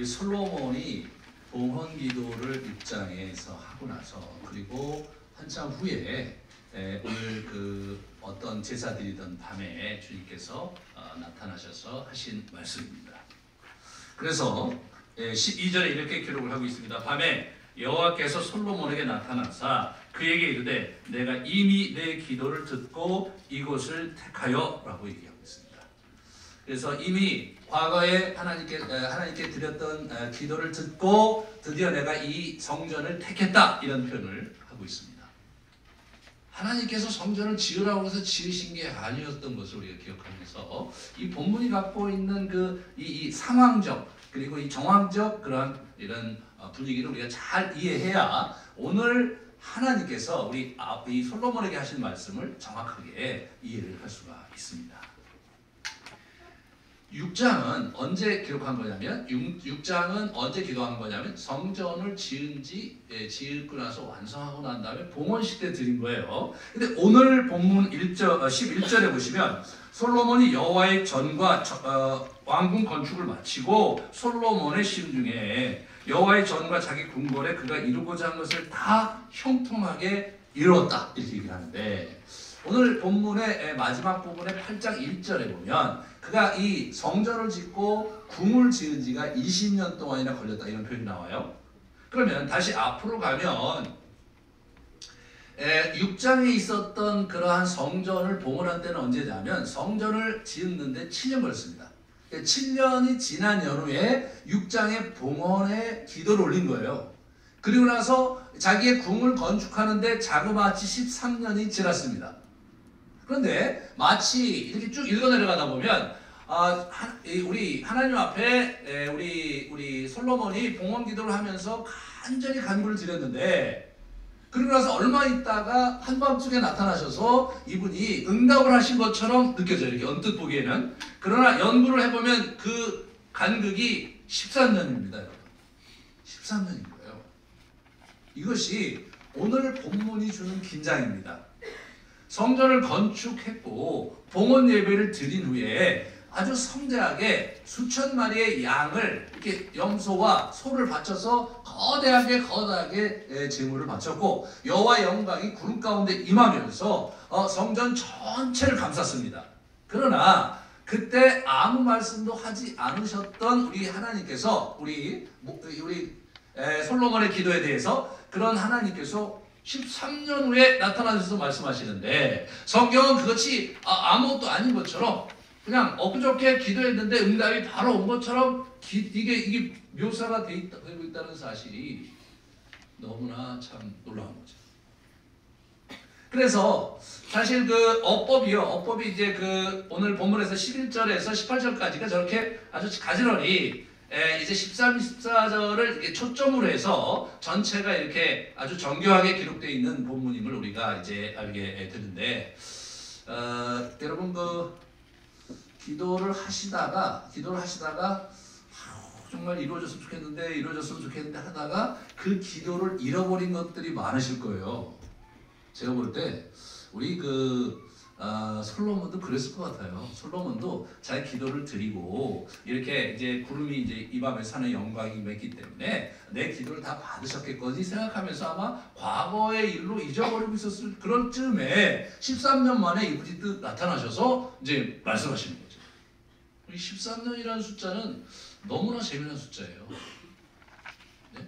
솔로몬이 봉헌 기도를 6장에서 하고 나서 그리고 한참 후에 오늘 그 어떤 제사 드리던 밤에 주님께서 나타나셔서 하신 말씀입니다. 그래서 12절에 이렇게 기록을 하고 있습니다. 밤에 여호와께서 솔로몬에게 나타나사 그에게 이르되 내가 이미 내 기도를 듣고 이곳을 택하여 라고 얘기하고 있습니다. 그래서 이미 과거에 하나님께 드렸던 기도를 듣고 드디어 내가 이 성전을 택했다 이런 표현을 하고 있습니다. 하나님께서 성전을 지으라고 해서 지으신 게 아니었던 것을 우리가 기억하면서 이 본문이 갖고 있는 이 상황적 그리고 이 정황적 그런 이런 분위기를 우리가 잘 이해해야 오늘 하나님께서 이 솔로몬에게 하신 말씀을 정확하게 이해를 할 수가 있습니다. 6장은 언제 기록한 거냐면 6장은 언제 기도한 거냐면 성전을 지을고 나서 완성하고 난 다음에 봉헌식 때 드린 거예요. 근데 오늘 본문 11절에 보시면 솔로몬이 여호와의 전과 왕궁 건축을 마치고 솔로몬의 심 중에 여호와의 전과 자기 궁궐에 그가 이루고자 한 것을 다 형통하게 이루었다 이렇게 얘기를 하는데 오늘 본문의 마지막 부분의 8장 1절에 보면 그가 이 성전을 짓고 궁을 지은 지가 20년 동안이나 걸렸다 이런 표현이 나와요. 그러면 다시 앞으로 가면 6장에 있었던 그러한 성전을 봉헌한 때는 언제냐면 성전을 지었는데 7년 걸렸습니다. 7년이 지난 연후에 6장에 봉헌의 기도를 올린 거예요. 그리고 나서 자기의 궁을 건축하는데 자그마치 13년이 지났습니다. 그런데 마치 이렇게 쭉 읽어 내려가다 보면 우리 하나님 앞에 우리 솔로몬이 봉헌 기도를 하면서 간절히 간구를 드렸는데 그리고 나서 얼마 있다가 한밤중에 나타나셔서 이분이 응답을 하신 것처럼 느껴져요. 이렇게 언뜻 보기에는. 그러나 연구를 해보면 그 간극이 13년입니다. 여러분. 13년인 거예요. 이것이 오늘 본문이 주는 긴장입니다. 성전을 건축했고 봉헌 예배를 드린 후에 아주 성대하게 수천 마리의 양을 이렇게 염소와 소를 바쳐서 거대하게 제물을 바쳤고 여호와의 영광이 구름 가운데 임하면서 성전 전체를 감쌌습니다. 그러나 그때 아무 말씀도 하지 않으셨던 우리 하나님께서 우리 솔로몬의 기도에 대해서 그런 하나님께서 13년 후에 나타나셔서 말씀하시는데 성경은 그것이 아무것도 아닌 것처럼 그냥 엊그저께 기도했는데 응답이 바로 온 것처럼 이게 묘사가 되고 있다는 사실이 너무나 참 놀라운 거죠. 그래서 사실 어법이 이제 오늘 본문에서 11절에서 18절까지가 저렇게 아주 가지런히 이제 13, 14절을 이렇게 초점으로 해서 전체가 이렇게 아주 정교하게 기록되어 있는 본문임을 우리가 이제 알게 되는데 여러분 기도를 하시다가 정말 이루어졌으면 좋겠는데 하다가 그 기도를 잃어버린 것들이 많으실 거예요. 제가 볼 때 우리 솔로몬도 그랬을 것 같아요. 솔로몬도 자기 기도를 드리고 이렇게 이제 구름이 이제 이 밤에 산의 영광이 임했기 때문에 내 기도를 다 받으셨겠거니 생각하면서 아마 과거의 일로 잊어버리고 있었을 그런 쯤에 13년 만에 이분이 또 나타나셔서 이제 말씀하시는 거죠. 이 13년이라는 숫자는 너무나 재미난 숫자예요. 네?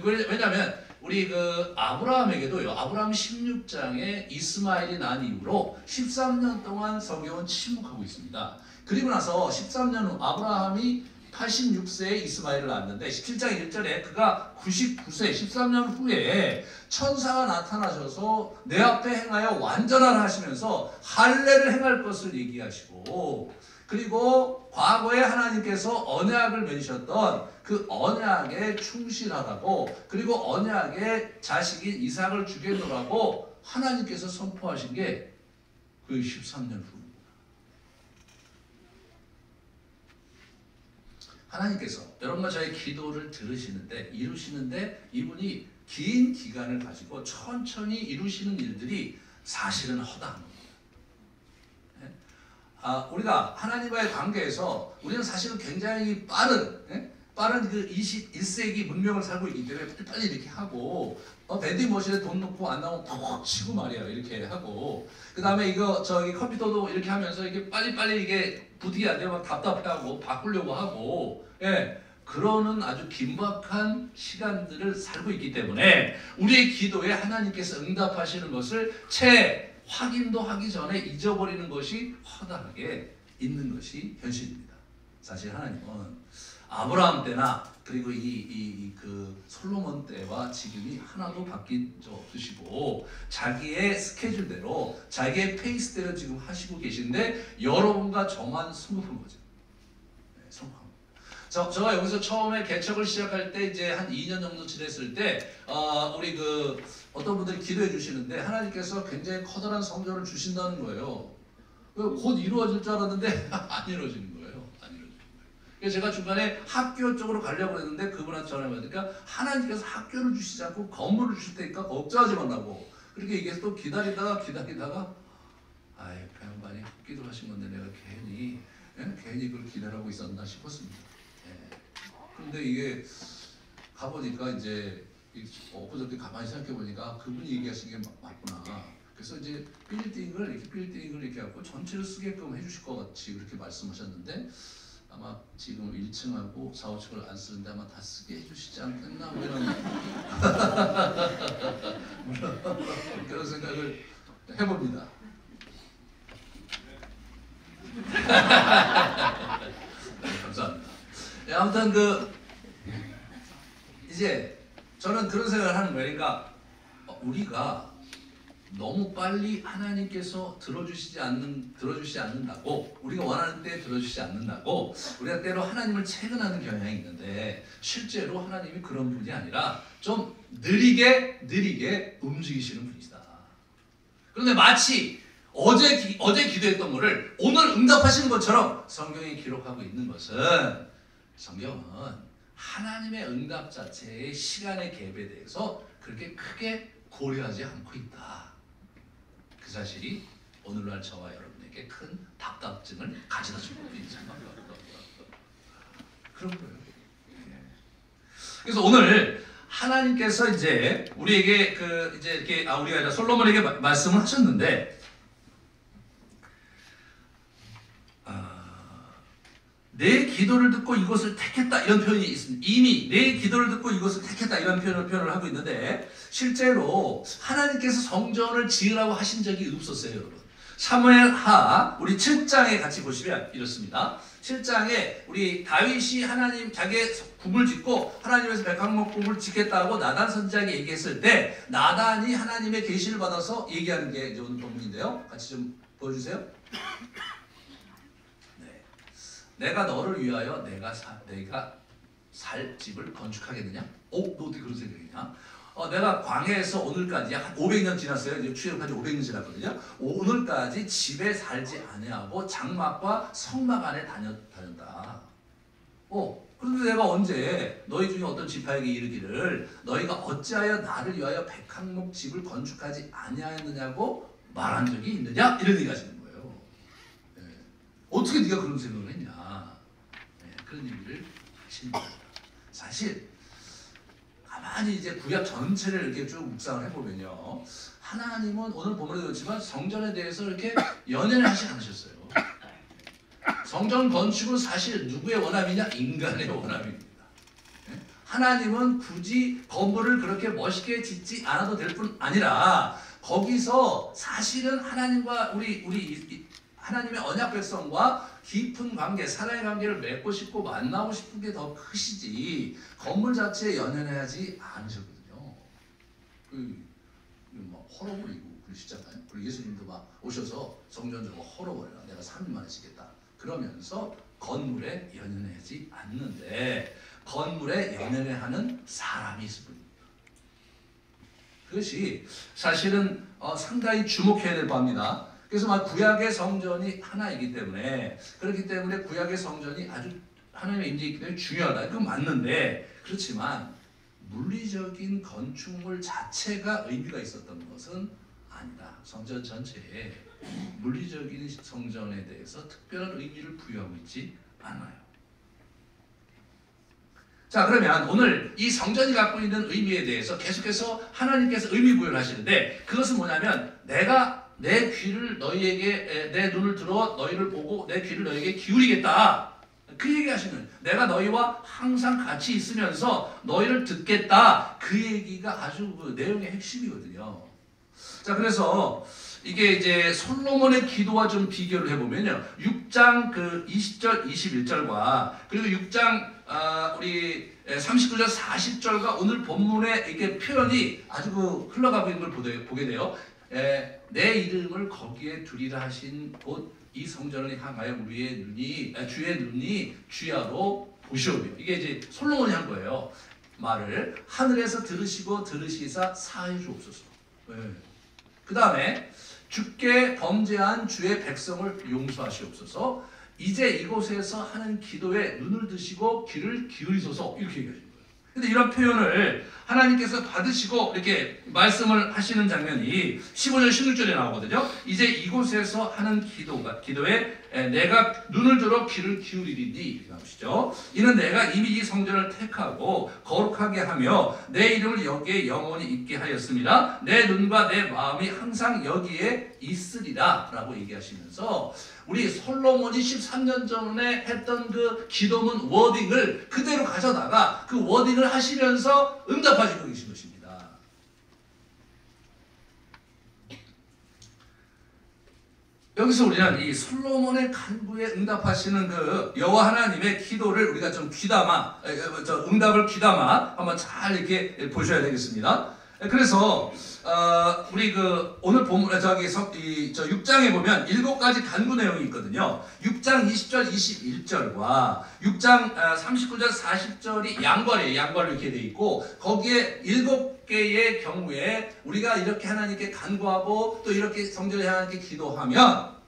왜냐하면 우리 아브라함에게도요. 아브라함 16장에 이스마엘이 난 이후로 13년 동안 성경은 침묵하고 있습니다. 그리고 나서 13년 후 아브라함이 86세에 이스마엘을 낳았는데 17장 1절에 그가 99세 13년 후에 천사가 나타나셔서 내 앞에 행하여 완전하라 하시면서 할례를 행할 것을 얘기하시고 그리고 과거에 하나님께서 언약을 맺으셨던 그 언약에 충실하라고 그리고 언약의 자식인 이삭을 죽이노라고 하나님께서 선포하신 게 그 13년 후입니다. 하나님께서 여러분과 저의 기도를 들으시는데 이루시는데 이분이 긴 기간을 가지고 천천히 이루시는 일들이 사실은 허다한 겁니다. 우리가 하나님과의 관계에서 우리는 사실은 굉장히 빠른 그 21세기 문명을 살고 있기 때문에 빨리 이렇게 하고 밴딩머신에 돈 넣고 안 나오면 톡 치고 말이야 이렇게 하고 그 다음에 이거 저기 컴퓨터도 이렇게 하면서 이게 빨리빨리 이게 부팅이 안 되면 막 답답해하고 바꾸려고 하고 예 그러는 아주 긴박한 시간들을 살고 있기 때문에 우리의 기도에 하나님께서 응답하시는 것을 채 확인도 하기 전에 잊어버리는 것이 허다하게 있는 것이 현실입니다. 사실 하나님은 아브라함 때나 그리고 그 솔로몬 때와 지금이 하나도 바뀐 적 없으시고 자기의 스케줄대로 자기의 페이스대로 지금 하시고 계신데 여러분과 저만 성급한 거죠. 네, 성급한 거. 제가 여기서 처음에 개척을 시작할 때 이제 한 2년 정도 지냈을 때 우리 그 어떤 분들이 기도해 주시는데 하나님께서 굉장히 커다란 성전을 주신다는 거예요. 곧 이루어질 줄 알았는데 안 이루어지는 거예요. 그래서 제가 중간에 학교 쪽으로 가려고 했는데 그분한테 전화 받으니까 하나님께서 학교를 주시지 않고 건물을 주실 테니까 걱정하지 말라고 그렇게 얘기해서 또 기다리다가 아이 그 양반이 기도를 하신 건데 내가 괜히 그걸 기다리고 있었나 싶었습니다. 그런데 이게 가보니까 이제 엊그저께 가만히 생각해보니까 그분이 얘기하신 게 맞구나. 그래서 이제 빌딩을 이렇게 하고 전체를 쓰게끔 해주실 것 같이 그렇게 말씀하셨는데 아마 지금 1층하고 4, 5층을 안 쓰는데 아마 다 쓰게 해주시지 않겠나 뭐 이런 그런 생각을 해봅니다. 네, 감사합니다. 네, 아무튼 이제 저는 그런 생각을 하는 거예요. 그러니까 우리가 너무 빨리 하나님께서 들어주시지 않는다고 우리가 원하는 때 들어주시지 않는다고 우리가 때로 하나님을 채근하는 경향이 있는데 실제로 하나님이 그런 분이 아니라 좀 느리게 움직이시는 분이시다. 그런데 마치 어제 기도했던 것을 오늘 응답하시는 것처럼 성경에 기록하고 있는 것은 성경은 하나님의 응답 자체의 시간의 갭에 대해서 그렇게 크게 고려하지 않고 있다. 그 사실이 오늘날 저와 여러분에게 큰 답답증을 가져다 주고 있는 그런 거예요. 그래서 오늘 하나님께서 이제 우리에게 이제 이렇게 우리가 아니라 솔로몬에게 말씀을 하셨는데 내 기도를 듣고 이것을 택했다 이런 표현이 있습니다. 이미 내 기도를 듣고 이것을 택했다 이런 표현을 하고 있는데 실제로 하나님께서 성전을 지으라고 하신 적이 없었어요, 여러분. 사무엘하 우리 7장에 같이 보시면 이렇습니다. 7장에 우리 다윗이 하나님 자기의 궁을 짓고 하나님에서 백향목궁을 짓겠다고 나단 선지자에게 얘기했을 때 나단이 하나님의 계시를 받아서 얘기하는 게 이제 오늘 본문인데요. 같이 좀 보여주세요. 내가 너를 위하여 내가 살 집을 건축하겠느냐? 너 어떻게 그런 생각이냐? 내가 광야에서 오늘까지 한 500년 지났어요. 이제 출애굽까지 500년 지났거든요. 오늘까지 집에 살지 아니하고 장막과 성막 안에 다녔다. 그런데 내가 언제 너희 중에 어떤 지파에게 이르기를 너희가 어찌하여 나를 위하여 백향목 집을 건축하지 아니하였느냐고 말한 적이 있느냐? 이런 얘기 하시는 거예요. 어떻게 네가 그런 생각을 했냐? 그런 얘기를 하시는 겁니다. 사실 가만히 이제 구약 전체를 이렇게 쭉 묵상을 해보면요, 하나님은 오늘 본문에도 그렇지만 성전에 대해서 이렇게 연연을 하지 않으셨어요. 성전 건축은 사실 누구의 원함이냐? 인간의 원함입니다. 하나님은 굳이 건물을 그렇게 멋있게 짓지 않아도 될 뿐 아니라 거기서 사실은 하나님과 우리 하나님의 언약 백성과 깊은 관계, 사랑의 관계를 맺고 싶고 만나고 싶은 게 더 크시지 건물 자체에 연연하지 않으셨거든요. 막 헐어버리고 그러시잖아요. 그리고 예수님도 막 오셔서 성전 좀 헐어버려라. 내가 3일 만에 짓겠다. 그러면서 건물에 연연하지 않는데 건물에 연연하는 사람이 있을 뿐입니다. 그것이 사실은 상당히 주목해야 될 바입니다. 그래서 구약의 성전이 하나이기 때문에 그렇기 때문에 구약의 성전이 아주 하나님의 임재에 있기 때문에 중요하다. 그건 맞는데 그렇지만 물리적인 건축물 자체가 의미가 있었던 것은 아니다. 성전 전체에 물리적인 성전에 대해서 특별한 의미를 부여하고 있지 않아요. 자, 그러면 오늘 이 성전이 갖고 있는 의미에 대해서 계속해서 하나님께서 의미 부여를 하시는데, 그것은 뭐냐면 내가 내 귀를 너희에게, 내 눈을 들어 너희를 보고 내 귀를 너희에게 기울이겠다. 그 얘기 하시는, 내가 너희와 항상 같이 있으면서 너희를 듣겠다. 그 얘기가 아주 그 내용의 핵심이거든요. 자, 그래서 이게 이제 솔로몬의 기도와 좀 비교를 해보면요. 6장 그 20절, 21절과 그리고 6장 우리 39절, 40절과 오늘 본문의 이게 표현이 아주 그 흘러가고 있는 걸 보게 돼요. 내 이름을 거기에 두리라 하신 곳 이 성전을 향하여 우리의 눈이, 주의 눈이 주야로 보시오며. 이게 이제 솔로몬이 한 거예요. 말을 하늘에서 들으시사 사해 주옵소서. 그 다음에 주께 범죄한 주의 백성을 용서하시옵소서. 이제 이곳에서 하는 기도에 눈을 드시고 귀를 기울이소서. 이렇게 얘기하시는 거예요. 근데 이런 표현을 하나님께서 받으시고 이렇게 말씀을 하시는 장면이 15절 16절에 나오거든요. 이제 이곳에서 하는 기도에 내가 눈을 들어 귀를 기울이리니 이렇게 나오시죠. 이는 내가 이미 이 성전을 택하고 거룩하게 하며 내 이름을 여기에 영원히 있게 하였습니다. 내 눈과 내 마음이 항상 여기에 있으리라 라고 얘기하시면서 우리 솔로몬이 13년 전에 했던 그 기도문 워딩을 그대로 가져다가 그 워딩을 하시면서 응답하시고 계신 것입니다. 여기서 우리는 이 솔로몬의 간구에 응답하시는 그 여호와 하나님의 기도를 우리가 좀 응답을 귀담아 한번 잘 이렇게 보셔야 되겠습니다. 그래서 우리 그 오늘 본문 저 6장에 보면 7가지 간구 내용이 있거든요. 6장 20절 21절과 6장 39절 40절이 양괄이에요. 양괄로 이렇게 돼 있고 거기에 7개의 경우에 우리가 이렇게 하나님께 간구하고 또 이렇게 성전에 하나님께 기도하면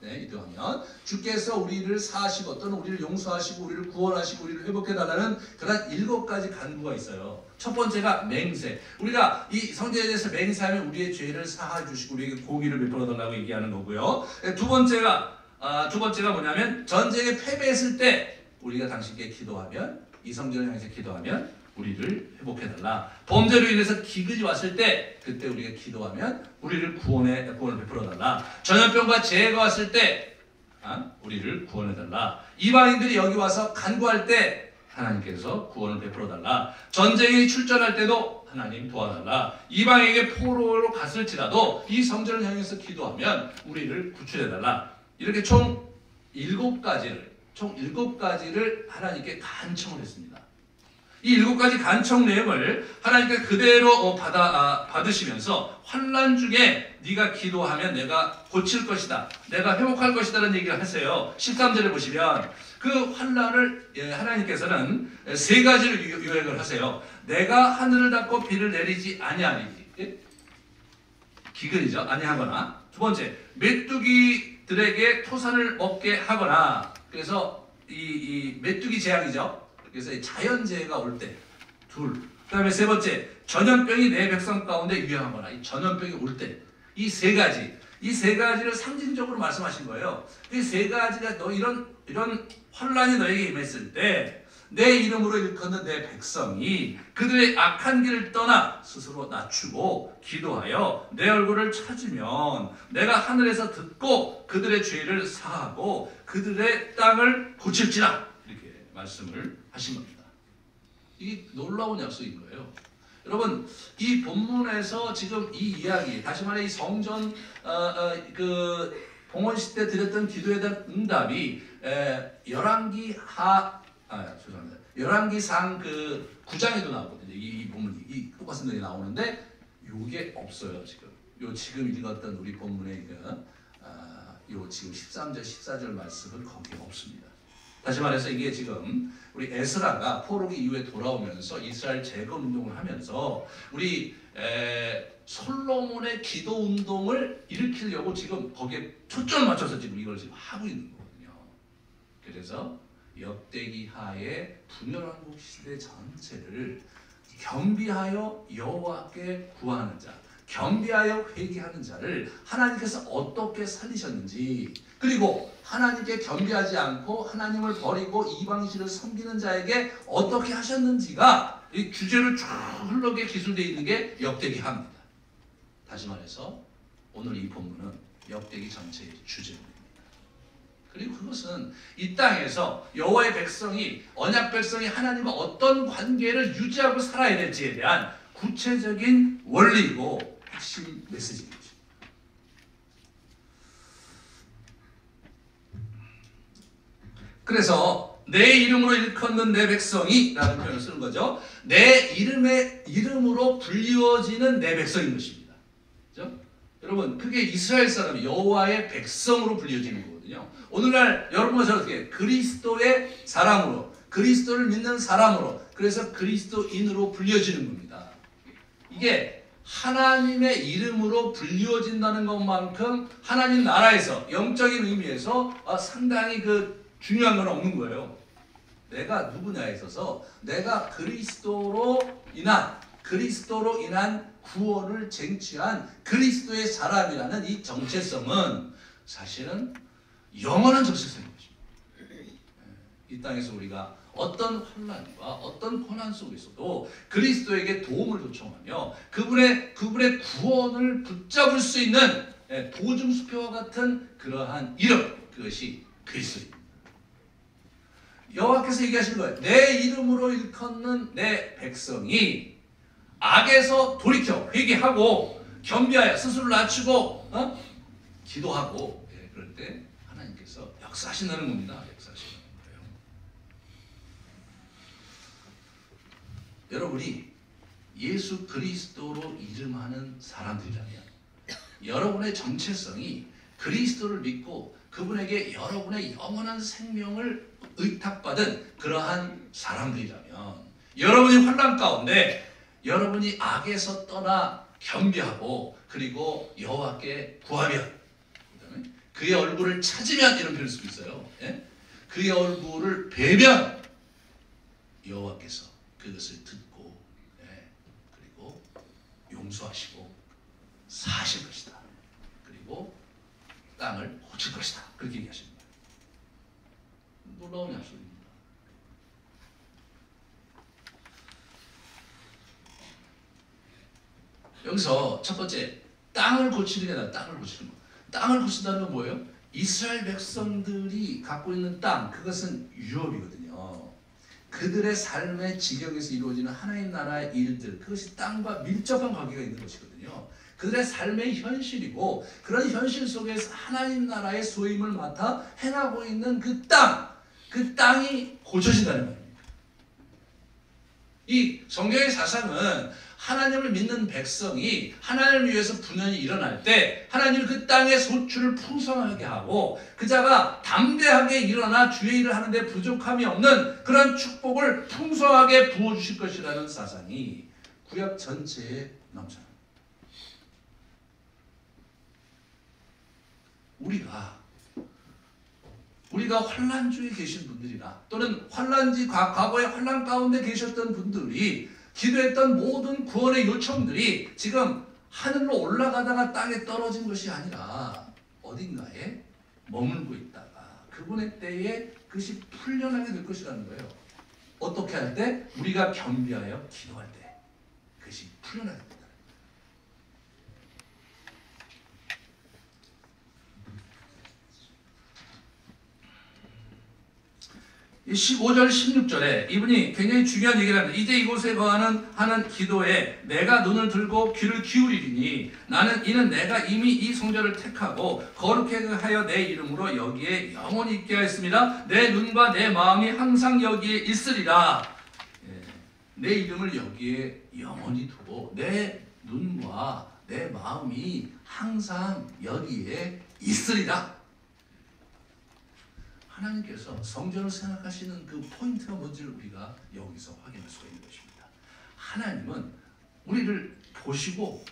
주께서 우리를 사하시고 또는 우리를 용서하시고 우리를 구원하시고 우리를 회복해달라는 그런 7가지 간구가 있어요. 첫 번째가 맹세. 우리가 이 성전에 대해서 맹세하면 우리의 죄를 사하여 주시고 우리에게 공의를 베풀어 달라고 얘기하는 거고요. 두 번째가 뭐냐면 전쟁에 패배했을 때 우리가 당신께 기도하면, 이 성전을 향해서 기도하면 우리를 회복해달라. 범죄로 인해서 기근이 왔을 때 그때 우리가 기도하면 우리를 구원을 베풀어달라. 전염병과 재해가 왔을 때 우리를 구원해달라. 이방인들이 여기 와서 간구할 때 하나님께서 구원을 베풀어달라. 전쟁이 출전할 때도 하나님 도와달라. 이방에게 포로로 갔을지라도 이 성전을 향해서 기도하면 우리를 구출해달라. 이렇게 총 7가지를 하나님께 간청을 했습니다. 이 7가지 간청 내용을 하나님께 그대로 받으시면서 환난 중에 네가 기도하면 내가 고칠 것이다, 내가 회복할 것이다 라는 얘기를 하세요. 13절에 보시면 그 환난을 하나님께서는 3가지로 요약을 하세요. 내가 하늘을 닫고 비를 내리지 아니하리니, 기근이죠. 아니하거나. 두 번째, 메뚜기들에게 토산을 먹게 하거나. 그래서 이 메뚜기 재앙이죠. 그래서 자연재해가 올 때. 둘. 그 다음에 세 번째, 전염병이 내 백성 가운데 유행하거나. 이 전염병이 올 때. 이 3가지. 이 3가지를 상징적으로 말씀하신 거예요. 이 3가지가 너 이런 환란이 너에게 임했을 때 내 이름으로 일컫는 내 백성이 그들의 악한 길을 떠나 스스로 낮추고 기도하여 내 얼굴을 찾으면 내가 하늘에서 듣고 그들의 죄를 사하고 그들의 땅을 고칠지라. 이렇게 말씀을 하신 겁니다. 이게 놀라운 약속인 거예요. 여러분, 이 본문에서 지금 이 이야기, 다시 말해 이 성전 그 봉헌식 때 드렸던 기도에 대한 응답이 열왕기상 그 9장에도 나오거든요. 이 본문이 이 똑같은 내용이 나오는데 요게 없어요. 지금 읽었던 우리 본문의 요 지금 13절 14절 말씀은 거기에 없습니다. 다시 말해서 이게 지금 우리 에스라가 포로기 이후에 돌아오면서 이스라엘 재건 운동을 하면서 우리 솔로몬의 기도 운동을 일으키려고 지금 거기에 초점을 맞춰서 지금 이걸 지금 하고 있는 거거든요. 그래서 역대기 하에 분열왕국 시대 전체를 겸비하여 여호와께 구하는 자, 겸비하여 회개하는 자를 하나님께서 어떻게 살리셨는지, 그리고 하나님께 겸비하지 않고 하나님을 버리고 이방신을 섬기는 자에게 어떻게 하셨는지가 이 주제로 쭉 흘러게 기술되어 있는 게 역대기합니다. 다시 말해서 오늘 이 본문은 역대기 전체의 주제입니다. 그리고 그것은 이 땅에서 여호와의 백성이, 언약 백성이 하나님과 어떤 관계를 유지하고 살아야 될지에 대한 구체적인 원리이고 핵심 메시지인 것입니다. 그래서 내 이름으로 일컫는 내 백성이 라는 표현을 쓰는 거죠. 내 이름으로 불리워지는 내 백성인 것입니다. 그렇죠? 여러분, 그게 이스라엘 사람이 여호와의 백성으로 불리워지는 거거든요. 오늘날 여러분과 저는 어떻게 그리스도의 사람으로, 그리스도를 믿는 사람으로, 그래서 그리스도인으로 불려지는 겁니다. 이게 하나님의 이름으로 불리워진다는 것만큼 하나님 나라에서 영적인 의미에서 상당히 중요한 건 없는 거예요. 내가 누구냐에 있어서 내가 그리스도로 인한 구원을 쟁취한 그리스도의 사람이라는 이 정체성은 사실은 영원한 정체성인 것입니다. 이 땅에서 우리가 어떤 환난과 어떤 고난 속에서도 그리스도에게 도움을 요청하며 그분의 구원을 붙잡을 수 있는 보증수표와 같은 그러한 이름, 그것이 그리스도입니다. 여호와께서 얘기하시는 거예요. 내 이름으로 일컫는 내 백성이 악에서 돌이켜 회개하고 겸비하여 스스로 낮추고 기도하고, 그럴 때 하나님께서 역사하신다는 겁니다. 역사하시는 거예요. 여러분이 예수 그리스도로 이름하는 사람들이라면 여러분의 정체성이 그리스도를 믿고 그분에게 여러분의 영원한 생명을 의탁받은 그러한 사람들이라면, 여러분이 환난 가운데 여러분이 악에서 떠나 겸비하고 그리고 여호와께 구하면, 그다음에 그의 얼굴을 찾으면, 이런 표현을 쓰고 있어요. 그의 얼굴을 뵈면 여호와께서 그것을 듣고 그리고 용서하시고 사하실 것이다. 그리고 땅을 고칠 것이다. 그렇게 얘기하십니다. 놀라운 약속입니다. 여기서 첫 번째, 땅을 고치는 게 아니라 땅을 고치는 거. 땅을 고친다는 건 뭐예요? 이스라엘 백성들이 갖고 있는 땅, 그것은 유업이거든요. 그들의 삶의 지경에서 이루어지는 하나님 나라의 일들, 그것이 땅과 밀접한 관계가 있는 것이거든요. 그들의 삶의 현실이고, 그런 현실 속에서 하나님 나라의 소임을 맡아 행하고 있는 그 땅이 고쳐진다는 말입니다. 이 성경의 사상은 하나님을 믿는 백성이 하나님을 위해서 분연히 일어날 때 하나님은 그 땅의 소출을 풍성하게 하고 그 자가 담대하게 일어나 주의 일을 하는데 부족함이 없는 그런 축복을 풍성하게 부어주실 것이라는 사상이 구약 전체에 넘쳐납니다. 우리가 환난 중에 계신 분들이나 또는 과거의 환난 가운데 계셨던 분들이 기도했던 모든 구원의 요청들이 지금 하늘로 올라가다가 땅에 떨어진 것이 아니라 어딘가에 머물고 있다가 그분의 때에 그것이 풀려나게 될 것이라는 거예요. 어떻게 할 때? 우리가 겸비하여 기도할 때 그것이 풀려나게 된다. 15절 16절에 이분이 굉장히 중요한 얘기를 합니다. 이제 이곳에 하는 기도에 내가 눈을 들고 귀를 기울이리니 이는 내가 이미 이 성전을 택하고 거룩하게 하여 내 이름으로 여기에 영원히 있게 하였습니다. 내 눈과 내 마음이 항상 여기에 있으리라. 내 이름을 여기에 영원히 두고 내 눈과 내 마음이 항상 여기에 있으리라. 하나님께서 성전을 생각하시는 그 포인트가 뭔지를 우리가 여기서 확인할 수가 있는 것입니다. 하나님은 우리를 보시고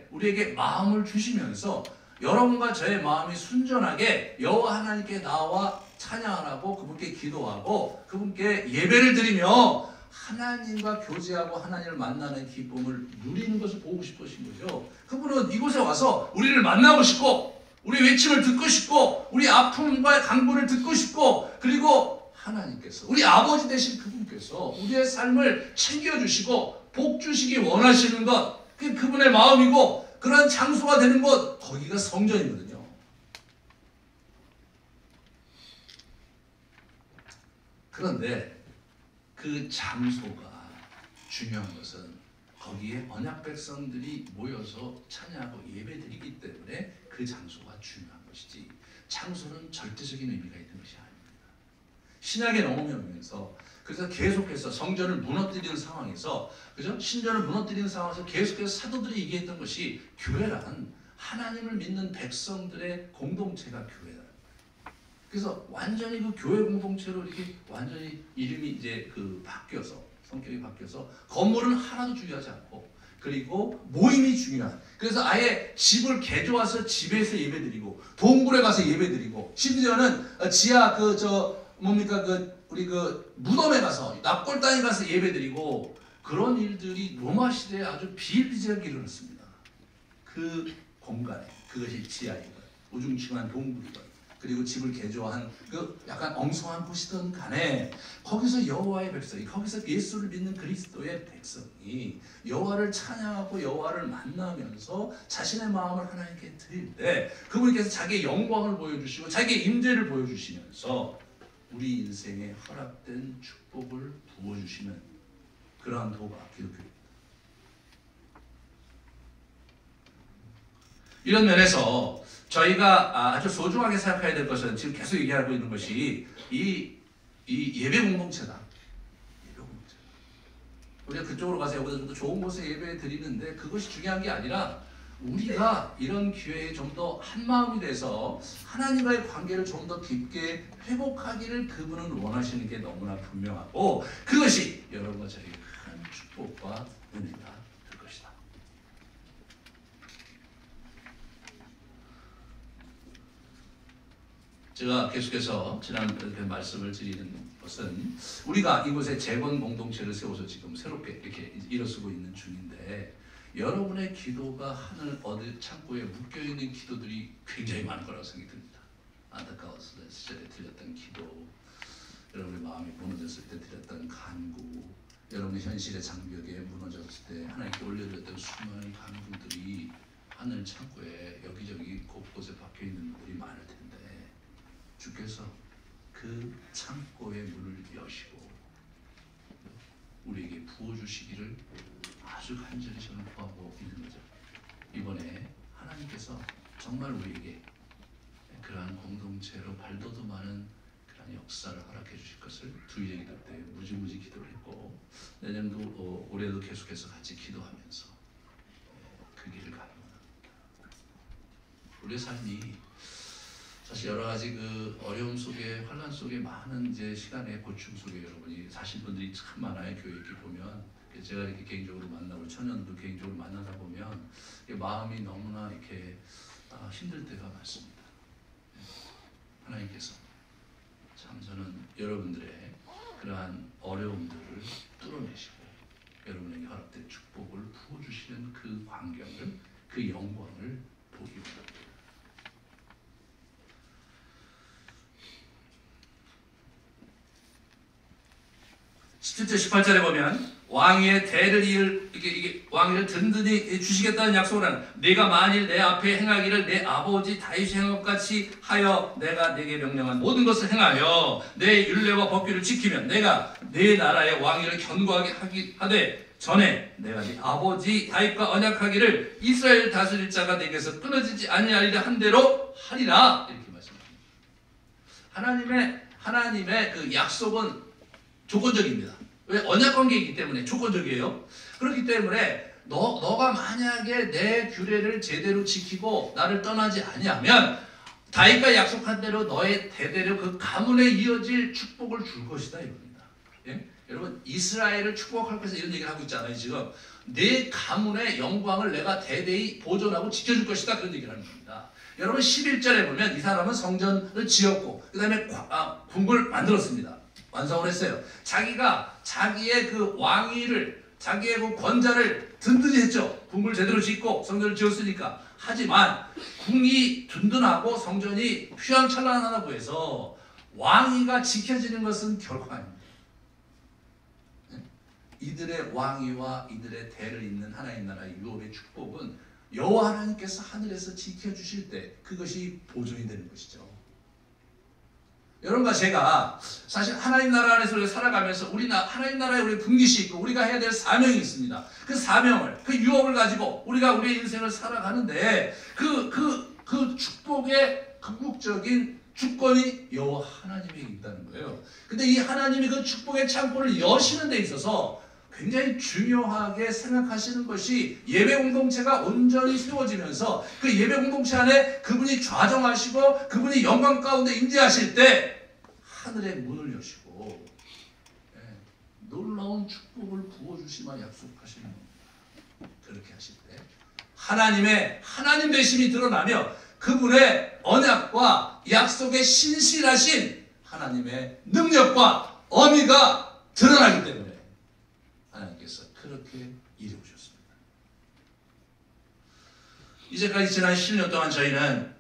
우리에게 마음을 주시면서 여러분과 저의 마음이 순전하게 여호와 하나님께 나와 찬양하고 그분께 기도하고 그분께 예배를 드리며 하나님과 교제하고 하나님을 만나는 기쁨을 누리는 것을 보고 싶으신 거죠. 그분은 이곳에 와서 우리를 만나고 싶고 우리 외침을 듣고 싶고 우리 아픔과 강구를 듣고 싶고 그리고 하나님께서 우리 아버지 되신 그분께서 우리의 삶을 챙겨주시고 복 주시기 원하시는 것 그게 그분의 마음이고 그런 장소가 되는 곳 거기가 성전이거든요. 그런데 그 장소가 중요한 것은 거기에 언약 백성들이 모여서 찬양하고 예배드리기 때문에 그 장소가 중요한 것이지 장소는 절대적인 의미가 있는 것이 아닙니다. 신약에 넘어오면서 그래서 계속해서 성전을 무너뜨리는 상황에서 그죠? 신전을 무너뜨리는 상황에서 계속해서 사도들이 얘기했던 것이 교회란 하나님을 믿는 백성들의 공동체가 교회다. 그래서 완전히 그 교회 공동체로 이렇게 완전히 이름이 이제 그 바뀌어서 성격이 바뀌어서 건물은 하나도 중요하지 않고 그리고 모임이 중요한 그래서 아예 집을 개조해서 집에서 예배드리고 동굴에 가서 예배드리고 심지어는 지하 뭡니까 우리 무덤에 가서 납골당에 가서 예배드리고 그런 일들이 로마 시대에 아주 비일비재하게 일어났습니다. 그 공간에 그것이 지하이건 우중충한 동굴이건 그리고 집을 개조한 그 약간 엉성한 곳이든 간에 거기서 여호와의 백성이 거기서 예수를 믿는 그리스도의 백성이 여호와를 찬양하고 여호와를 만나면서 자신의 마음을 하나님께 드릴 때 그분께서 자기의 영광을 보여주시고 자기의 임재를 보여주시면서 우리 인생에 허락된 축복을 부어주시는 그러한 도가 기독교입니다. 이런 면에서 저희가 아주 소중하게 생각해야 될 것은 지금 계속 얘기하고 있는 것이 이 예배 공동체다. 예배 공동체. 우리가 그쪽으로 가서 여기다 좀 더 좋은 곳에 예배 드리는데 그것이 중요한 게 아니라 우리가 이런 기회에 좀 더 한마음이 돼서 하나님과의 관계를 좀 더 깊게 회복하기를 그분은 원하시는 게 너무나 분명하고 그것이 여러분과 저에게 큰 축복과 은혜가 될 것이다. 제가 계속해서 지난 말씀을 드리는 것은 우리가 이곳에 재건 공동체를 세워서 지금 새롭게 이렇게 일어서고 있는 중인데 여러분의 기도가 하늘 어디 창고에 묶여있는 기도들이 굉장히 많을 거라고 생각이 듭니다. 안타까웠을 시절에 드렸던 기도, 여러분의 마음이 무너졌을 때 드렸던 간구, 여러분의 현실의 장벽에 무너졌을 때 하나님께 올려드렸던 수많은 간구들이 하늘 창고에 여기저기 곳곳에 박혀있는 분들이 많을 텐데 주께서 그 창고의 문을 여시고 우리에게 부어주시기를 아주 간절히 저는 구하고 있는 거죠. 이번에 하나님께서 정말 우리에게 그러한 공동체로 발돋움하는 그러한 역사를 허락해 주실 것을 주일의 기도 때 무지무지 기도를 했고 내년도 올해도 계속해서 같이 기도하면서 그 길을 가는 겁니다. 우리의 삶이 사실 여러 가지 그 어려움 속에 환난 속에 많은 이제 시간의 고충 속에 여러분이 사신 분들이 참 많아요. 교회 이렇게 보면 제가 이렇게 개인적으로 만나고 청년도 개인적으로 만나다 보면 마음이 너무나 이렇게 힘들 때가 많습니다. 하나님께서 참 저는 여러분들의 그러한 어려움들을 뚫어내시고 여러분에게 허락된 축복을 부어주시는 그 광경을 그 영광을 보기 원합니다. 17절 18절에 보면 왕위의 대를 이을 이게 왕위를 든든히 주시겠다는 약속을 하는 네가 만일 내 앞에 행하기를 내 아버지 다윗이 행한 것 같이 하여 내가 네게 명령한 모든 것을 행하여 내 율례와 법규를 지키면 내가 네 나라의 왕위를 견고하게 하되 전에 내가 네 아버지 다윗과 언약하기를 이스라엘 다스릴 자가 네게서 끊어지지 아니하리라 한 대로 하리라 이렇게 말씀합니다. 하나님의 그 약속은 조건적입니다. 왜? 언약관계이기 때문에 조건적이에요. 그렇기 때문에 너가 만약에 내 규례를 제대로 지키고 나를 떠나지 아니하면 다윗과 약속한 대로 너의 대대로 그 가문에 이어질 축복을 줄 것이다 이겁니다. 예? 여러분 이스라엘을 축복할 것에서 이런 얘기를 하고 있잖아요. 지금 내 가문의 영광을 내가 대대히 보존하고 지켜줄 것이다 그런 얘기를 하는 겁니다. 여러분 11절에 보면 이 사람은 성전을 지었고 그 다음에 궁을 만들었습니다. 완성을 했어요. 자기가 자기의 그 왕위를, 자기의 그 권자를 든든히 했죠. 궁을 제대로 짓고 성전을 지었으니까. 하지만 궁이 든든하고 성전이 휘황찬란하다고 해서 왕위가 지켜지는 것은 결코 아닙니다. 이들의 왕위와 이들의 대를 잇는 하나님 나라의 유업의 축복은 여호와 하나님께서 하늘에서 지켜주실 때 그것이 보존이 되는 것이죠. 여러분과 제가 사실 하나님 나라 안에서 우리가 살아가면서 하나님 나라에 우리 분깃이 있고 우리가 해야 될 사명이 있습니다. 그 사명을, 그 유업을 가지고 우리가 우리의 인생을 살아가는데 그 축복의 궁극적인 주권이 여호와 하나님에게 있다는 거예요. 근데 이 하나님이 그 축복의 창고를 여시는 데 있어서 굉장히 중요하게 생각하시는 것이 예배 공동체가 온전히 세워지면서 그 예배 공동체 안에 그분이 좌정하시고 그분이 영광 가운데 임재하실 때 하늘의 문을 여시고 놀라운 축복을 부어주시마 약속하시는 겁니다. 그렇게 하실 때 하나님의 하나님 되심이 드러나며 그분의 언약과 약속의 신실하신 하나님의 능력과 어미가 드러나기 때문에 하나님께서 그렇게 이루셨습니다. 이제까지 지난 10년 동안 저희는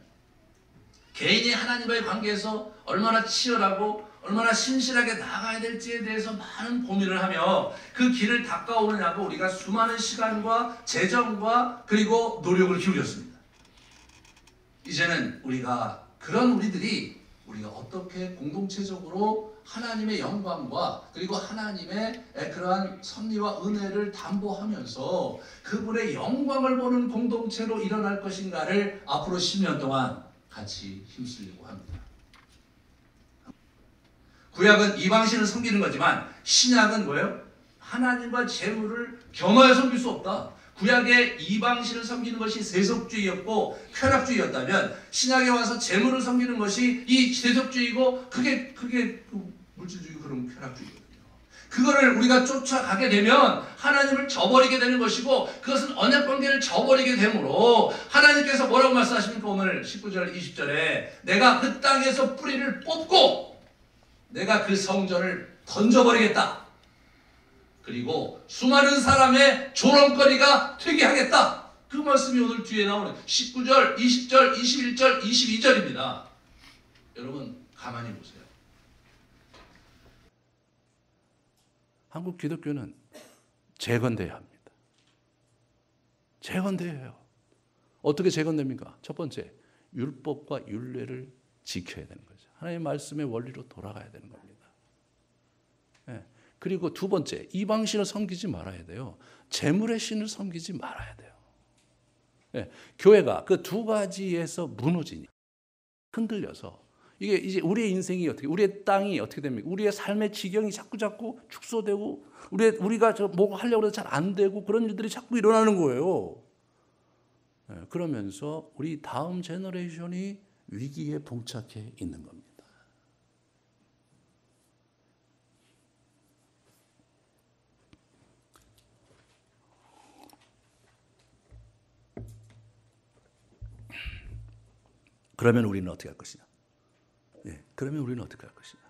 개인이 하나님과의 관계에서 얼마나 치열하고 얼마나 신실하게 나아가야 될지에 대해서 많은 고민을 하며 그 길을 닦아오느냐고 우리가 수많은 시간과 재정과 그리고 노력을 기울였습니다. 이제는 우리가 어떻게 공동체적으로 하나님의 영광과 그리고 하나님의 그러한 섭리와 은혜를 담보하면서 그분의 영광을 보는 공동체로 일어날 것인가를 앞으로 10년 동안 같이 힘쓰려고 합니다. 구약은 이방신을 섬기는 거지만 신약은 뭐예요? 하나님과 재물을 겸하여 섬길 수 없다. 구약의 이방신을 섬기는 것이 세속주의였고 쾌락주의였다면 신약에 와서 재물을 섬기는 것이 이 세속주의고 그게 물질주의고 그런 쾌락주의거든요. 그거를 우리가 쫓아가게 되면 하나님을 저버리게 되는 것이고 그것은 언약관계를 저버리게 되므로 하나님께서 뭐라고 말씀하십니까? 오늘 19절 20절에 내가 그 땅에서 뿌리를 뽑고 내가 그 성전을 던져버리겠다. 그리고 수많은 사람의 조롱거리가 되게 하겠다. 그 말씀이 오늘 뒤에 나오는 19절, 20절, 21절, 22절입니다. 여러분 가만히 보세요. 한국 기독교는 재건돼야 합니다. 재건돼야 해요. 어떻게 재건됩니까? 첫 번째, 율법과 율례를 지켜야 되는 거죠. 하나님의 말씀의 원리로 돌아가야 되는 겁니다. 네. 그리고 두 번째, 이방신을 섬기지 말아야 돼요. 재물의 신을 섬기지 말아야 돼요. 네. 교회가 그 두 가지에서 무너지니 흔들려서 이게 이제 우리의 인생이 어떻게, 우리의 땅이 어떻게 됩니까? 우리의 삶의 지경이 자꾸 축소되고 우리가 뭐 하려고 해도 잘 안 되고 그런 일들이 자꾸 일어나는 거예요. 네. 그러면서 우리 다음 제너레이션이 위기에 봉착해 있는 겁니다. 그러면 우리는 어떻게 할 것이냐? 그러면 우리는 어떻게 할 것이냐?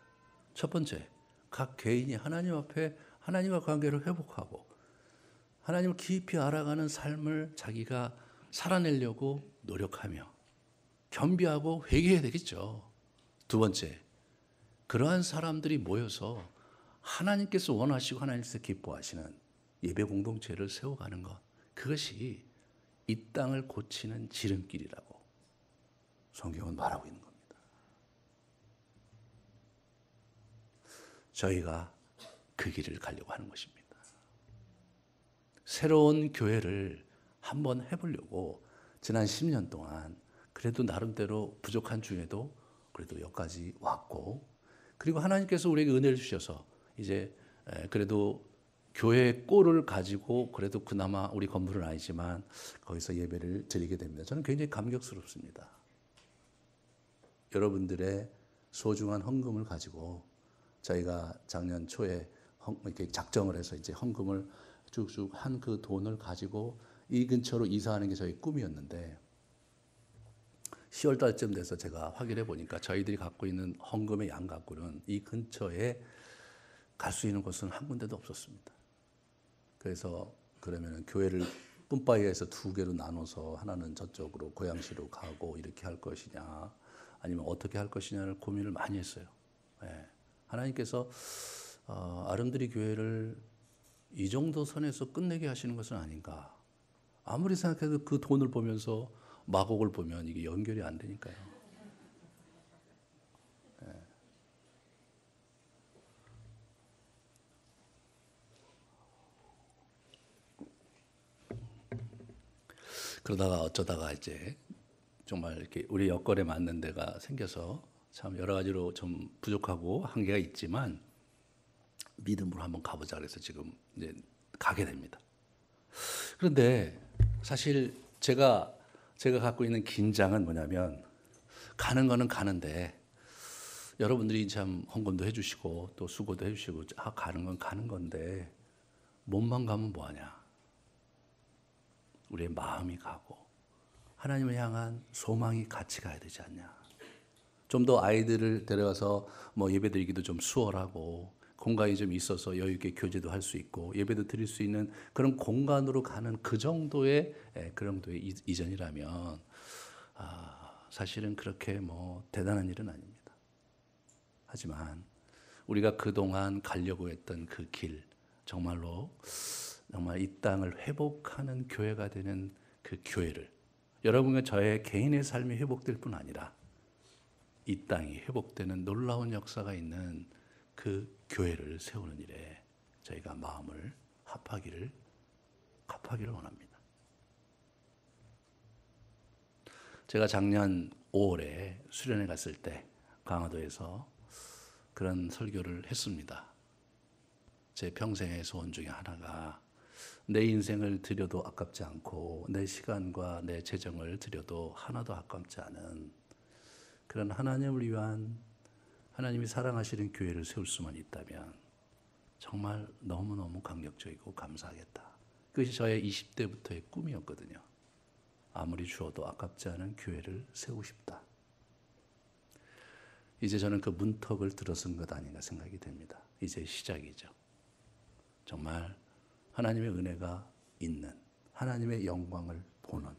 첫 번째, 각 개인이 하나님 앞에 하나님과 관계를 회복하고 하나님을 깊이 알아가는 삶을 자기가 살아내려고 노력하며 겸비하고 회개해야 되겠죠. 두 번째, 그러한 사람들이 모여서 하나님께서 원하시고 하나님께서 기뻐하시는 예배 공동체를 세워가는 것, 그것이 이 땅을 고치는 지름길이라고 성경은 말하고 있는 겁니다. 저희가 그 길을 가려고 하는 것입니다. 새로운 교회를 한번 해보려고 지난 10년 동안 그래도 나름대로 부족한 중에도 그래도 여기까지 왔고, 그리고 하나님께서 우리에게 은혜를 주셔서 이제 그래도 교회의 꼴을 가지고 그래도 그나마 우리 건물은 아니지만 거기서 예배를 드리게 됩니다. 저는 굉장히 감격스럽습니다. 여러분들의 소중한 헌금을 가지고 저희가 작년 초에 이렇게 작정을 해서 이제 헌금을 쭉쭉 한 그 돈을 가지고 이 근처로 이사하는 게 저희 꿈이었는데 10월 달쯤 돼서 제가 확인해 보니까 저희들이 갖고 있는 헌금의 양 갖고는 이 근처에 갈 수 있는 곳은 한 군데도 없었습니다. 그래서 그러면 교회를 뿜바이에서 두 개로 나눠서 하나는 저쪽으로 고양시로 가고 이렇게 할 것이냐 아니면 어떻게 할 것이냐를 고민을 많이 했어요. 예. 하나님께서 아름드리 교회를 이 정도 선에서 끝내게 하시는 것은 아닌가. 아무리 생각해도 그 돈을 보면서 마곡을 보면 이게 연결이 안 되니까요. 예. 그러다가 어쩌다가 이제 정말 이렇게 우리 여건에 맞는 데가 생겨서 참 여러 가지로 좀 부족하고 한계가 있지만 믿음으로 한번 가보자 그래서 지금 이제 가게 됩니다. 그런데 사실 제가 갖고 있는 긴장은 뭐냐면 가는 거는 가는데 여러분들이 참 헌금도 해주시고 또 수고도 해주시고 가는 건 가는 건데 몸만 가면 뭐하냐. 우리의 마음이 가고 하나님을 향한 소망이 같이 가야 되지 않냐. 좀 더 아이들을 데려가서 뭐 예배드리기도 좀 수월하고 공간이 좀 있어서 여유 있게 교제도 할 수 있고 예배도 드릴 수 있는 그런 공간으로 가는 그 정도의 이전이라면 사실은 그렇게 뭐 대단한 일은 아닙니다. 하지만 우리가 그동안 가려고 했던 그 길 정말 이 땅을 회복하는 교회가 되는 그 교회를 여러분과 저의 개인의 삶이 회복될 뿐 아니라 이 땅이 회복되는 놀라운 역사가 있는 그 교회를 세우는 일에 저희가 마음을 합하기를 원합니다. 제가 작년 5월에 수련회 갔을 때 강화도에서 그런 설교를 했습니다. 제 평생의 소원 중에 하나가 내 인생을 드려도 아깝지 않고 내 시간과 내 재정을 드려도 하나도 아깝지 않은 그런 하나님을 위한 하나님이 사랑하시는 교회를 세울 수만 있다면 정말 너무너무 감격적이고 감사하겠다. 그것이 저의 20대부터의 꿈이었거든요. 아무리 주어도 아깝지 않은 교회를 세우고 싶다. 이제 저는 그 문턱을 들어선 것 아닌가 생각이 됩니다. 이제 시작이죠. 정말 하나님의 은혜가 있는 하나님의 영광을 보는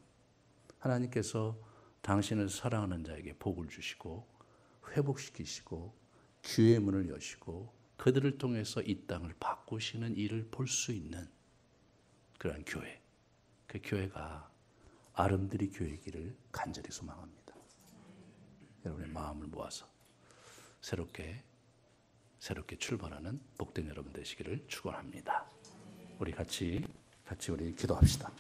하나님께서 당신을 사랑하는 자에게 복을 주시고 회복시키시고 기회의 문을 여시고 그들을 통해서 이 땅을 바꾸시는 일을 볼 수 있는 그러한 교회, 그 교회가 아름드리 교회이기를 간절히 소망합니다. 여러분의 마음을 모아서 새롭게 출발하는 복된 여러분 되시기를 축원합니다. 우리 같이 우리 기도합시다.